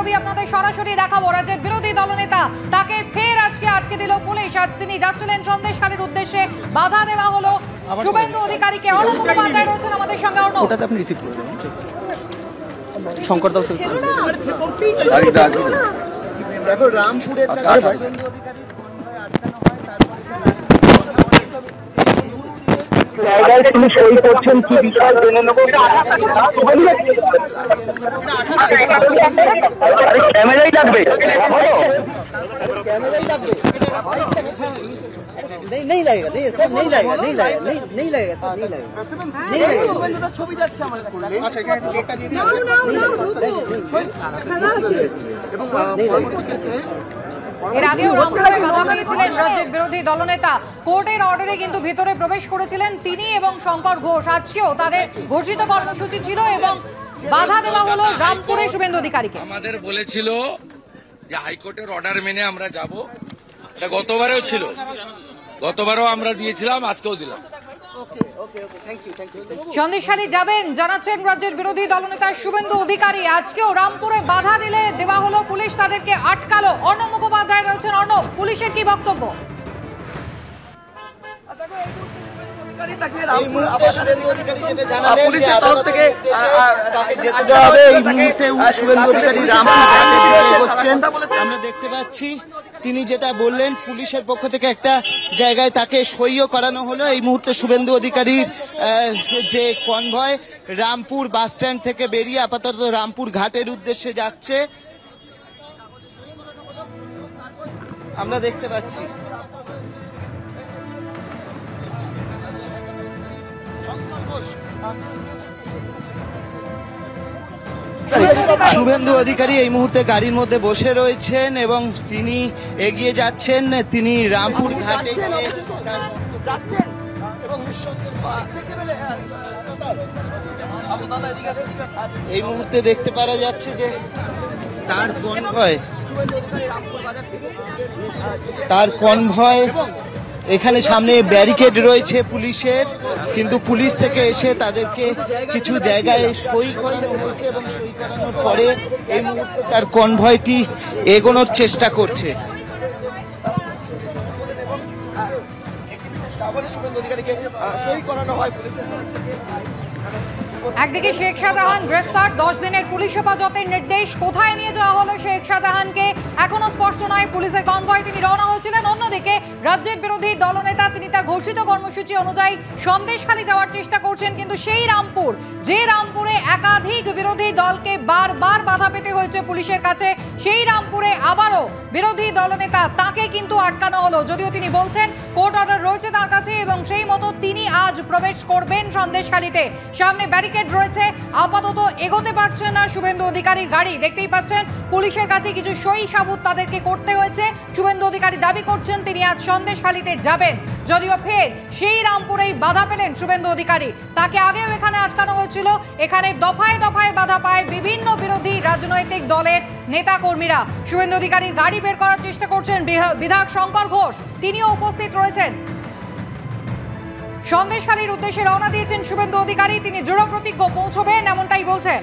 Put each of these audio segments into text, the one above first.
ছবি আপনাদের সরাসরি দেখাবো। রাজ্যের বিরোধী দলনেতা তাকে ফের আজকে আটকে দিল পুলিশ। আজ তিনি যাচ্ছিলেন সন্দেশখালীর উদ্দেশ্যে, বাধা দেওয়া হলো শুভেন্দু অধিকারীকে। অর্ণব মুখোপাধ্যায় রয়েছেন আমাদের সঙ্গে। অর্ণব, ওটাতে আপনি রিসিভ করে দেবেন। শঙ্কর দাও দেখো রামপুরের জায়গায় তিনি সই করছেন কি বিষয় জেনে নেব। ক্যামেরাই লাগবে, ক্যামেরাই লাগবে। नहीं लगेगा, नहीं सर, नहीं लगेगा, नहीं लगेगा, नहीं लगेगा सर, नहीं लगेगा, नहीं लगेगा। ছবি যাচ্ছে আমার করলে। আচ্ছা, এখানে ডেটটা দিয়ে দিন। এবং পরবর্তীতে এর আগেও রামপুরে বাধা পেয়েছিলেন রাজ্যের বিরোধী দলনেতা। কোর্টের অর্ডারে কিন্তু ভিতরে প্রবেশ করেছিলেন তিনি এবং শঙ্কর ঘোষ। আজকেও তাদের ঘোষিত কর্মসূচি ছিল এবং বাধা দেওয়া হলো রামপুরে শুভেন্দু অধিকারীকে। আমাদের বলেছিল যে হাইকোর্টের অর্ডার মেনে আমরা যাব, এটা গতবারেও ছিল, গতবারও আমরা দিয়েছিলাম, আজকেও দিলাম। সন্দেশখালী যাবেন জানাচ্ছেন রাজ্যের বিরোধী দলনেতা শুভেন্দু অধিকারী। আজকেও রামপুরে বাধা দিলে দেওয়া হলো, পুলিশ তাদেরকে আটকালো। অর্ণব মুখোপাধ্যায় রয়েছেন। অর্ণব, পুলিশের কি বক্তব্য? এই মুহূর্তে শুভেন্দু অধিকারী যেটা জানালেন যে আদালত থেকে তাকে যেতে দেওয়া হবে। এই মুহূর্তে শুভেন্দু অধিকারী রামপুর ঘাটে এগোচ্ছেন। আমরা দেখতে পাচ্ছি তিনি যেটা বললেন, পুলিশের পক্ষ থেকে একটা জায়গায় তাকে সইও করানো হলো। এই মুহূর্তে শুভেন্দু অধিকারীর যে কনভয় রামপুর বাস স্ট্যান্ড থেকে বেরিয়ে আপাতত রামপুর ঘাটের উদ্দেশ্যে যাচ্ছে, আমরা দেখতে পাচ্ছি। শুভেন্দু অধিকারী এই মুহূর্তে গাড়ির মধ্যে বসে রয়েছেন এবং তিনি এগিয়ে যাচ্ছেন। তিনি রামপুর ঘাটে এই মুহূর্তে দেখতে পাওয়া যাচ্ছে যে তার কনভয় এখানে সামনে ব্যারিকেড রয়েছে পুলিশের, কিন্তু পুলিশ থেকে এসে তাদেরকে কিছু জায়গায় সই করানো হয়েছে এবং সই করানোর পরে এই মুহূর্তে তার কনভয়টি এগোনোর চেষ্টা করছে। একদিকে শেখ শাহজাহান গ্রেফতার, 10 দিনের পুলিশ হেফাজতের নির্দেশ। কোথায় নিয়ে যাওয়া হলো শেখ শাহজাহানকে এখনো স্পষ্ট নয়। পুলিশের কনভয় তিনি রওনা হয়েছিলেন। অন্যদিকে রাজ্যের বিরোধী দলনেতা তিনি তার ঘোষিত কর্মসূচি অনুযায়ী সন্দেশখালী যাওয়ার চেষ্টা করছেন, কিন্তু সেই রামপুর, যে রামপুরে একাধিক বিরোধী দলকে বারবার বাধা পেতে হয়েছে পুলিশের কাছে, সেই রামপুরে আবারও বিরোধী দলনেতা তাকে কিন্তু আটকানো হলো। যদিও তিনি বলছেন কোর্ট অর্ডার রয়েছে তার কাছে এবং সেই মতো তিনি আজ প্রবেশ করবেন সন্দেশখালীতে। সামনে ব্যারিকেড রয়েছে, আপাতত এগোতে পারছেন না শুভেন্দু অধিকারীর গাড়ি। দেখতেই পাচ্ছেন পুলিশের কাছে কিছু সই সাবুত তাদেরকে করতে হয়েছে। শুভেন্দু অধিকারী দাবি করছেন তিনি আজ সন্দেশখালীতে যাবেন। যদিও ফের সেই রামপুরেই বাধা পেলেন শুভেন্দু অধিকারী। তাকে আগেও এখানে আটকানো হয়েছিল। এখানে দফায় দফায় বাধা পায় বিভিন্ন বিরোধী রাজনৈতিক দলের নেতা কর্মীরা। শুভেন্দু অধিকারীর গাড়ি বের করার চেষ্টা করছেন বিধায়ক শঙ্কর ঘোষ, তিনিও উপস্থিত রয়েছেন। সন্দেশখালীর উদ্দেশ্যে রওনা দিয়েছেন শুভেন্দু অধিকারী। তিনি দৃঢ় প্রতিজ্ঞ পৌঁছবেন, এমনটাই বলছেন।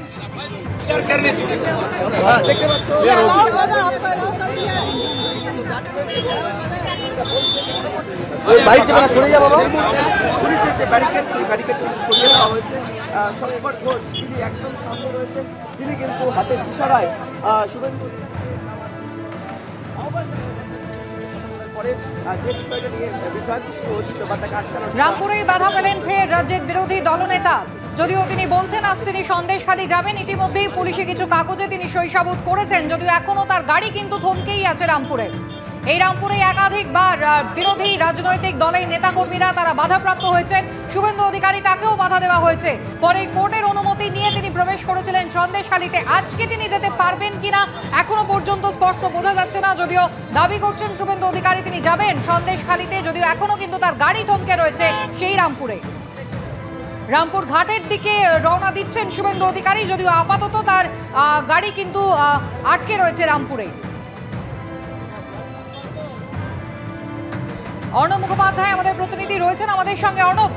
সরে যা বাবা। পুলিশের যে ব্যারিকেড, সেই ব্যারিকেড কিন্তু সরিয়ে দেওয়া হয়েছে। শঙ্কর ঘোষ তিনি একদম সামনে রয়েছেন, তিনি কিন্তু হাতের ইশারায় শুভেন্দু রামপুরেই বাধা পেলেন ফের রাজ্যের বিরোধী দলনেতা। যদিও তিনি বলছেন আজ তিনি সন্দেশখালী যাবেন। ইতিমধ্যেই পুলিশে কিছু কাগজে তিনি সই সাবুত করেছেন, যদিও এখনো তার গাড়ি কিন্তু থমকেই আছে রামপুরে। এই রামপুরে একাধিকবার বিরোধী রাজনৈতিক দলের নেতাকর্মীরা তারা বাধাপ্রাপ্ত হয়েছেন। শুভেন্দু অধিকারী তাকেও বাধা দেওয়া হয়েছে। পরে কোর্টের অনুমতি নিয়ে তিনি প্রবেশ করেছিলেন সন্দেশখালীতে। আজকে তিনি যেতে পারবেন কিনা এখনো পর্যন্ত স্পষ্ট বোঝা যাচ্ছে না। যদিও দাবি করছেন শুভেন্দু অধিকারী তিনি যাবেন সন্দেশখালীতে, যদিও এখনো কিন্তু তার গাড়ি থমকে রয়েছে সেই রামপুরে। রামপুর ঘাটের দিকে রওনা দিচ্ছেন শুভেন্দু অধিকারী, যদিও আপাতত তার গাড়ি কিন্তু আটকে রয়েছে রামপুরে। অর্ণব মুখোপাধ্যায় আমাদের প্রতিনিধি রয়েছেন আমাদের সঙ্গে। অর্ণব,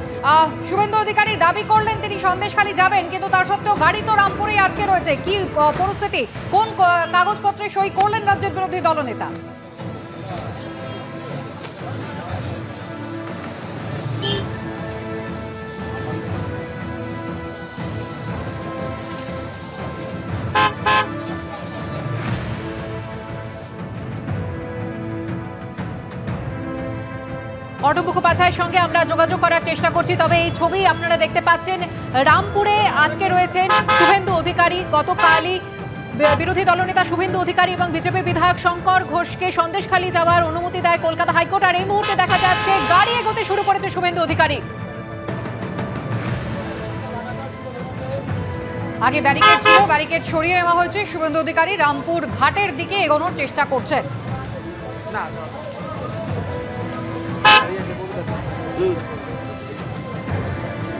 শুভেন্দু অধিকারী দাবি করলেন তিনি সন্দেশখালী যাবেন, কিন্তু তার সত্ত্বেও গাড়ি তো রামপুরেই আটকে রয়েছে। কি পরিস্থিতি, কোন কাগজপত্রে সই করলেন রাজ্যের বিরোধী দলনেতা? অর্ণব মুখোপাধ্যায়ের সঙ্গে আমরা যোগাযোগ করার চেষ্টা করছি। তবে এই ছবি আপনারা দেখতে পাচ্ছেন, রামপুরে আটকে রয়েছেন শুভেন্দু অধিকারী। গতকালই বিরোধী দলনেতা শুভেন্দু অধিকারী এবং বিজেপি বিধায়ক শঙ্কর ঘোষকে সন্দেশখালী যাওয়ার অনুমতি দেয় কলকাতা হাইকোর্ট। আর এই মুহূর্তে দেখা যাচ্ছে গাড়ি এগোতে শুরু করেছে শুভেন্দু অধিকারী। আগে ব্যারিকেড ছিল, ব্যারিকেড সরিয়ে নেওয়া হয়েছে। শুভেন্দু অধিকারী রামপুর ঘাটের দিকে এগোনোর চেষ্টা করছেন।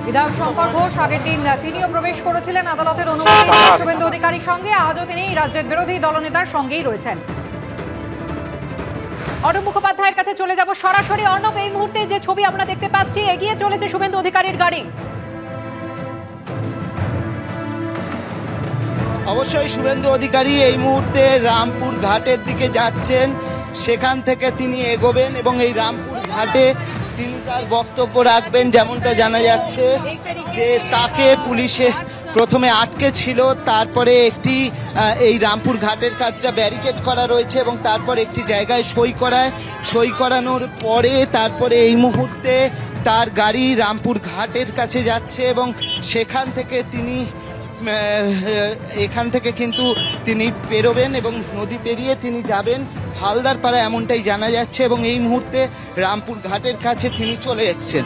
বিধায়ক শঙ্কর ঘোষ আগের দিন তিনিও প্রবেশ করেছিলেন আদালতের অনুমতি নিয়ে শুভেন্দু অধিকারীর সঙ্গে। আজও তিনি রাজ্যের বিরোধী দলনেতার সঙ্গেই রয়েছেন। অর্ণব মুখোপাধ্যায়ের কাছে চলে যাব সরাসরি। অর্ণব, এই মুহূর্তে যে ছবি আমরা দেখতে পাচ্ছি, এগিয়ে চলেছে শুভেন্দু অধিকারীর গাড়ি। অবশ্যই শুভেন্দু অধিকারী এই মুহূর্তে রামপুর ঘাটের দিকে যাচ্ছেন, সেখান থেকে তিনি এগোবেন এবং এই রামপুর ঘাটে তিনি তার বক্তব্য রাখবেন। যেমনটা জানা যাচ্ছে যে তাকে পুলিশে প্রথমে আটকে ছিল, তারপরে একটি এই রামপুর ঘাটের কাজটা ব্যারিকেড করা রয়েছে এবং তারপর একটি জায়গায় সই করানোর পরে তারপরে এই মুহূর্তে তার গাড়ি রামপুর ঘাটের কাছে যাচ্ছে এবং সেখান থেকে তিনি এখান থেকে কিন্তু তিনি পেরোবেন এবং নদী পেরিয়ে তিনি যাবেন হালদারপাড়া, এমনটাই জানা যাচ্ছে। এবং এই মুহূর্তে রামপুর ঘাটের কাছে তিনি চলে এসেছেন।